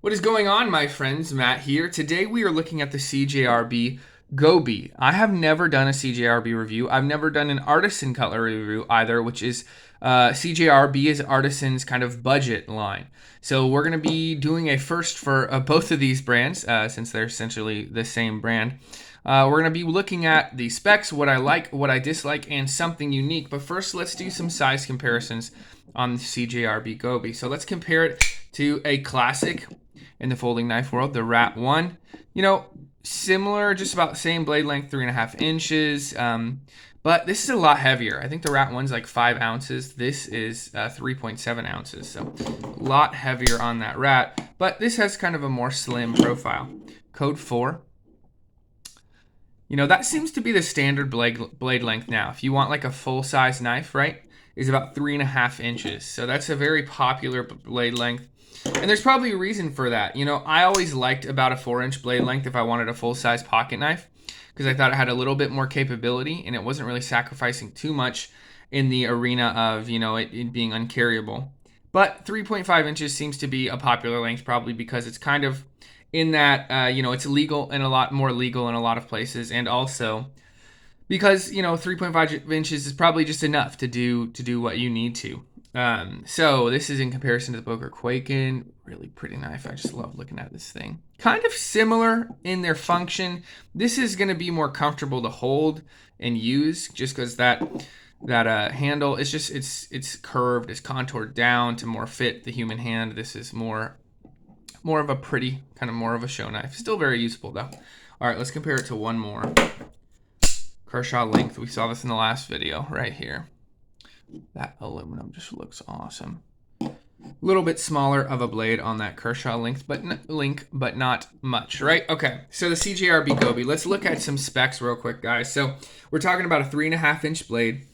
What is going on, my friends? Matt here. Today we are looking at the CJRB Gobi. I have never done a CJRB review. I've never done an artisan cutlery review either, which is CJRB is artisan's kind of budget line. So we're going to be doing a first for both of these brands since they're essentially the same brand. We're going to be looking at the specs, what I like, what I dislike, and something unique. But first, let's do some size comparisons on the CJRB Gobi. So let's compare it to a classic in the folding knife world, the Rat 1. Similar, just about same blade length, 3.5 inches. But this is a lot heavier. I think the Rat 1's like 5 ounces. This is 3.7 ounces. So a lot heavier on that Rat. But this has kind of a more slim profile. Code 4. That seems to be the standard blade length now. If you want like a full-size knife, right, is about 3.5 inches. So that's a very popular blade length. And there's probably a reason for that. I always liked about a 4-inch blade length if I wanted a full-size pocket knife because I thought it had a little bit more capability and it wasn't really sacrificing too much in the arena of, it being uncarryable. But 3.5 inches seems to be a popular length probably because it's kind of in that, it's legal and a lot more legal in a lot of places. And also because, 3.5 inches is probably just enough to do what you need to. So this is in comparison to the Boker Quaken. Really pretty knife. I just love looking at this thing. Kind of similar in their function. This is going to be more comfortable to hold and use just because that handle is just it's curved, it's contoured down to more fit the human hand. This is more of a pretty, kind of more of a show knife. Still very useful though. All right, let's compare it to one more. Kershaw length. We saw this in the last video right here. That aluminum just looks awesome. A little bit smaller of a blade on that Kershaw length, but not much, right? Okay, so the CJRB Gobi. Let's look at some specs real quick, guys. So we're talking about a 3.5 inch blade,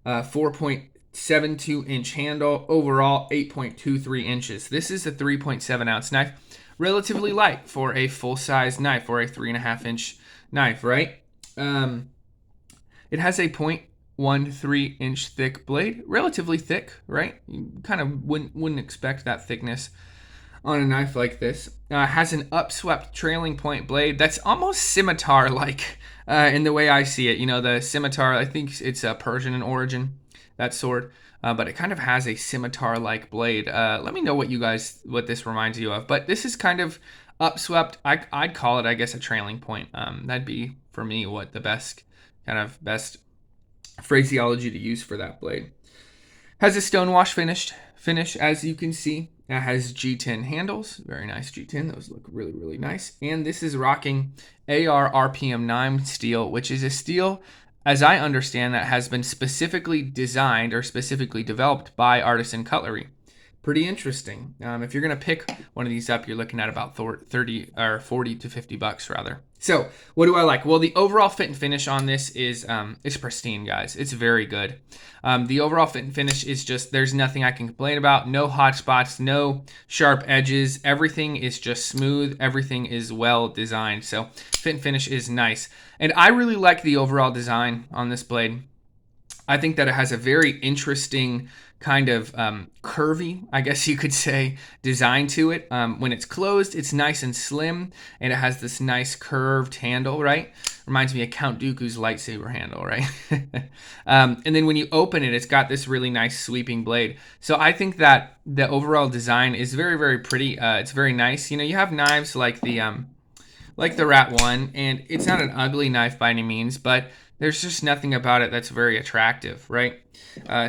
4.72 inch handle, overall 8.23 inches. This is a 3.7 ounce knife, relatively light for a full size knife or a 3.5 inch knife, right? It has a 0.13 inch thick blade, relatively thick, right? You kind of wouldn't expect that thickness on a knife like this. Has an upswept trailing point blade that's almost scimitar-like in the way I see it. The scimitar, I think it's Persian in origin, that sword, but it kind of has a scimitar-like blade. Let me know what this reminds you of. But this is kind of upswept. I'd call it, I guess, a trailing point. That'd be for me what the best phraseology to use for that blade. Has a stonewash finish, as you can see. It has G10 handles, very nice G10. Those look really, really nice. And this is rocking AR RPM 9 steel, which is a steel, as I understand, that has been specifically designed or specifically developed by Artisan Cutlery. Pretty interesting. If you're going to pick one of these up, you're looking at about 30 or 40 to 50 bucks rather. So what do I like? Well, the overall fit and finish on this is pristine, guys. It's very good. The overall fit and finish is just, there's nothing I can complain about. No hot spots, no sharp edges. Everything is just smooth. Everything is well designed. So fit and finish is nice. And I really like the overall design on this blade. I think that it has a very interesting kind of curvy, I guess you could say, design to it. When it's closed, it's nice and slim, and it has this nice curved handle, right? Reminds me of Count Dooku's lightsaber handle, right? And then when you open it, it's got this really nice sweeping blade. So I think that the overall design is very, very pretty. It's very nice. You have knives like the Rat 1, and it's not an ugly knife by any means, but there's just nothing about it that's very attractive, right?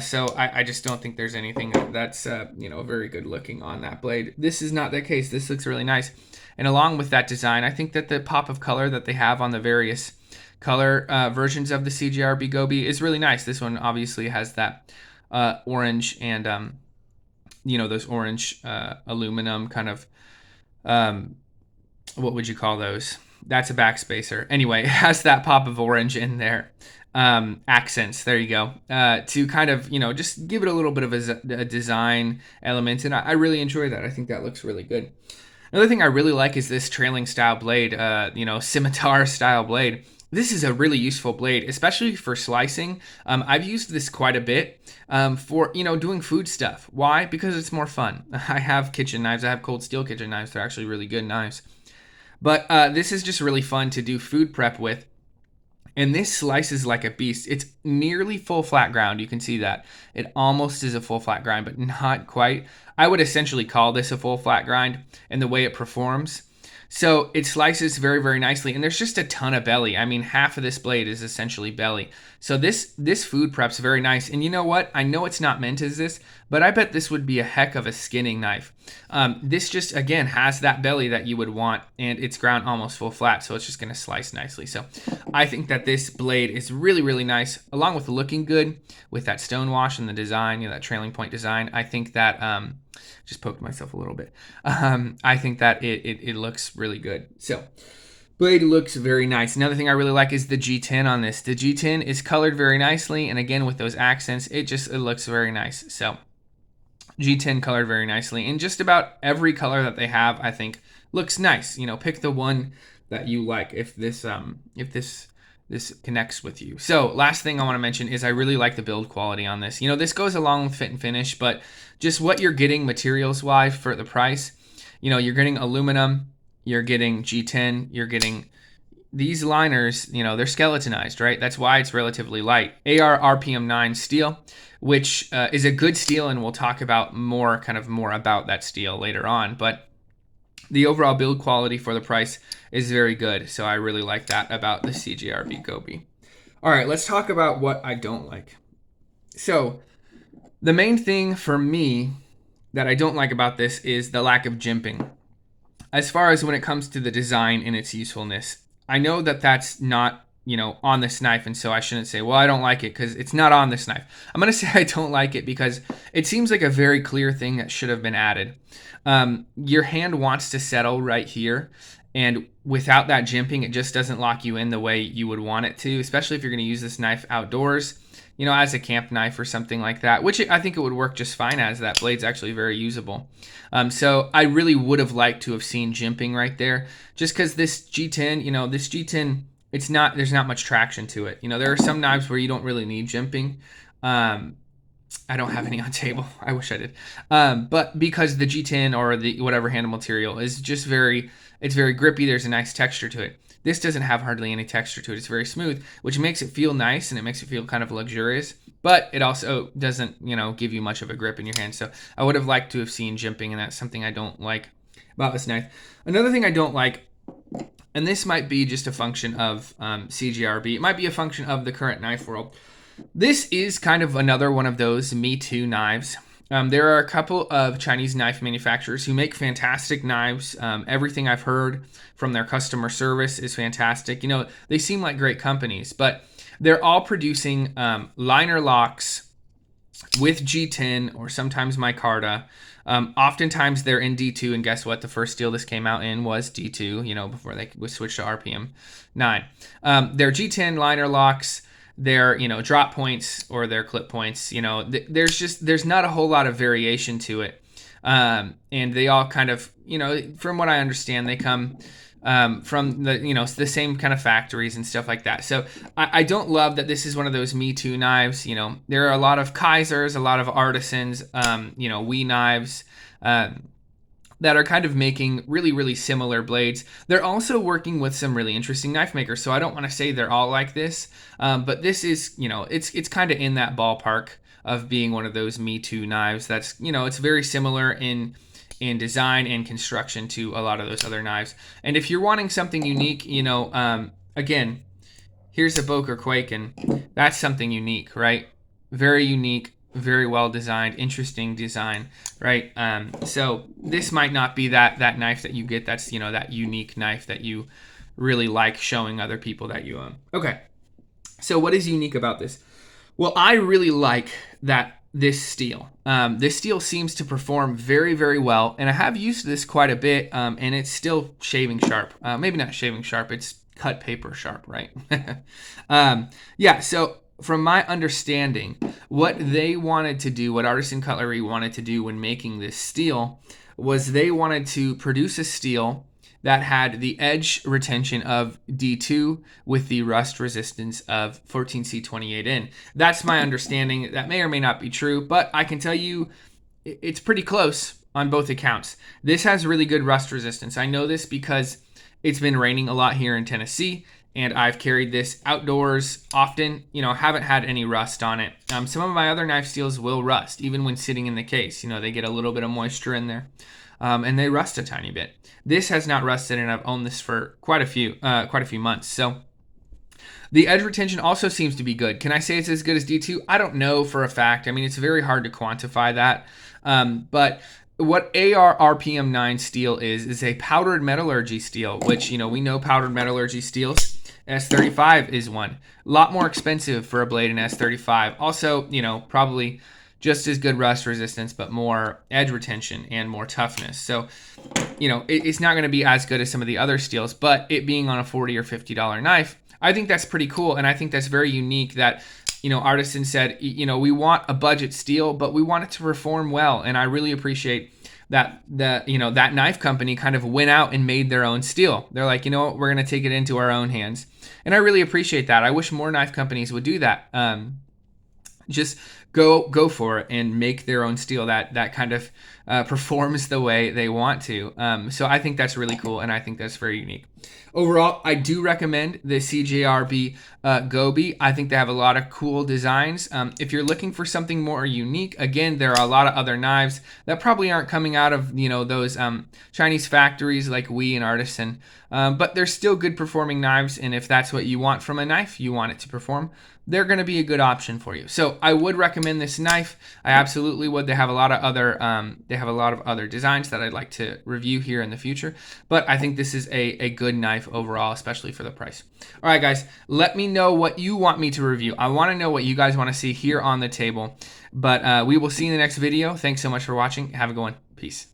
So I just don't think there's anything that's very good looking on that blade. This is not the case. This looks really nice. And along with that design, I think that the pop of color that they have on the various color versions of the CJRB Gobi is really nice. This one obviously has that orange and those orange aluminum kind of what would you call those? That's a backspacer. Anyway, it has that pop of orange in there. Accents, there you go. To kind of, just give it a little bit of a design element. And I really enjoy that. I think that looks really good. Another thing I really like is this trailing style blade, scimitar style blade. this is a really useful blade, especially for slicing. I've used this quite a bit for, doing food stuff. Why? Because it's more fun. I have kitchen knives. I have cold steel kitchen knives. They're actually really good knives. But this is just really fun to do food prep with. And this slices like a beast. It's nearly full flat ground. You can see that. It almost is a full flat grind, but not quite. I would essentially call this a full flat grind in the way it performs. So it slices very, very nicely. And there's just a ton of belly. I mean, half of this blade is essentially belly. So this food prep's very nice. And you know what? I know it's not meant as this, but I bet this would be a heck of a skinning knife. This just, again, has that belly that you would want, and it's ground almost full flat, so it's just going to slice nicely. So I think that this blade is really, really nice, along with looking good with that stone wash and the design, that trailing point design. I think that, just poked myself a little bit. I think that it looks really good. So blade looks very nice. Another thing I really like is the G10 on this. The G10 is colored very nicely, and again, with those accents, it looks very nice. So G10 colored very nicely, and just about every color that they have, I think, looks nice. Pick the one that you like if this connects with you. So last thing I want to mention is I really like the build quality on this. This goes along with fit and finish, but just what you're getting materials wise for the price, you're getting aluminum, you're getting G10, you're getting these liners, they're skeletonized, right? That's why it's relatively light. AR RPM 9 steel, which is a good steel, and we'll talk about more about that steel later on. But the overall build quality for the price is very good, so I really like that about the CJRB Gobi. All right, let's talk about what I don't like. So the main thing for me that I don't like about this is the lack of jimping. As far as when it comes to the design and its usefulness, I know that that's not, on this knife, and so I shouldn't say, well, I don't like it because it's not on this knife. I'm going to say I don't like it because it seems like a very clear thing that should have been added. Your hand wants to settle right here, and without that jimping, it just doesn't lock you in the way you would want it to, especially if you're going to use this knife outdoors, as a camp knife or something like that, which I think it would work just fine as. That blade's actually very usable. So I really would have liked to have seen jimping right there, just because this G10, there's not much traction to it. There are some knives where you don't really need jimping. I don't have any on table. I wish I did. But because the G10 or the whatever handle material is just it's very grippy. There's a nice texture to it. This doesn't have hardly any texture to it. It's very smooth, which makes it feel nice, and it makes it feel kind of luxurious, but it also doesn't, give you much of a grip in your hand. So I would have liked to have seen jimping, and that's something I don't like about this knife. Another thing I don't like, and this might be just a function of CJRB, it might be a function of the current knife world. This is kind of another one of those Me Too knives. There are a couple of Chinese knife manufacturers who make fantastic knives. Everything I've heard from their customer service is fantastic. They seem like great companies, but they're all producing liner locks with G10 or sometimes micarta. Oftentimes they're in D2, and guess what? The first steel this came out in was D2, before they switched to RPM 9. They're G10 liner locks. Their drop points or their clip points, there's not a whole lot of variation to it, and they all kind of, from what I understand, they come from the same kind of factories and stuff like that. So I don't love that this is one of those Me Too knives. There are a lot of Kaisers, a lot of artisans, WE knives, that are kind of making really, really similar blades. They're also working with some really interesting knife makers, so I don't want to say they're all like this, but this is, it's kind of in that ballpark of being one of those Me Too knives that's, it's very similar in design and construction to a lot of those other knives. And if you're wanting something unique, again, here's a Boker Quaken. That's something unique, right? Very unique. Very well designed, interesting design, right? So this might not be that knife that you get. That's that unique knife that you really like showing other people that you own. Okay, so what is unique about this? Well, I really like that this steel. This steel seems to perform very, very well, and I have used this quite a bit, and it's still shaving sharp. Maybe not shaving sharp. It's cut paper sharp, right? Yeah. So, from my understanding, what they wanted to do, what Artisan Cutlery wanted to do when making this steel, was they wanted to produce a steel that had the edge retention of D2 with the rust resistance of 14C28N. That's my understanding. That may or may not be true, but I can tell you it's pretty close on both accounts. This has really good rust resistance. I know this because it's been raining a lot here in Tennessee, and I've carried this outdoors often. Haven't had any rust on it. Some of my other knife steels will rust even when sitting in the case. They get a little bit of moisture in there, and they rust a tiny bit. This has not rusted, and I've owned this for quite a few months. So the edge retention also seems to be good. Can I say it's as good as D2? I don't know for a fact. I mean, it's very hard to quantify that. But what AR RPM 9 steel is a powdered metallurgy steel, which, we know powdered metallurgy steels. S35 is one. A lot more expensive for a blade in S35. Also, probably just as good rust resistance, but more edge retention and more toughness. So, it's not going to be as good as some of the other steels, but it being on a $40 or $50 knife, I think that's pretty cool. And I think that's very unique that, Artisan said, we want a budget steel, but we want it to perform well. And I really appreciate that that knife company kind of went out and made their own steel. They're like, what, we're going to take it into our own hands. And I really appreciate that. I wish more knife companies would do that. Just go for it and make their own steel that kind of performs the way they want to. So I think that's really cool, and I think that's very unique. Overall, I do recommend the CJRB Gobi. I think they have a lot of cool designs. If you're looking for something more unique, again, there are a lot of other knives that probably aren't coming out of those Chinese factories like We and Artisan, but they're still good performing knives. And if that's what you want from a knife, you want it to perform, they're going to be a good option for you. So I would recommend this knife. I absolutely would. They have a lot of other designs that I'd like to review here in the future, but I think this is a good knife overall, especially for the price. All right, guys, let me know what you want me to review. I want to know what you guys want to see here on the table, but we will see you in the next video. Thanks so much for watching. Have a good one. Peace.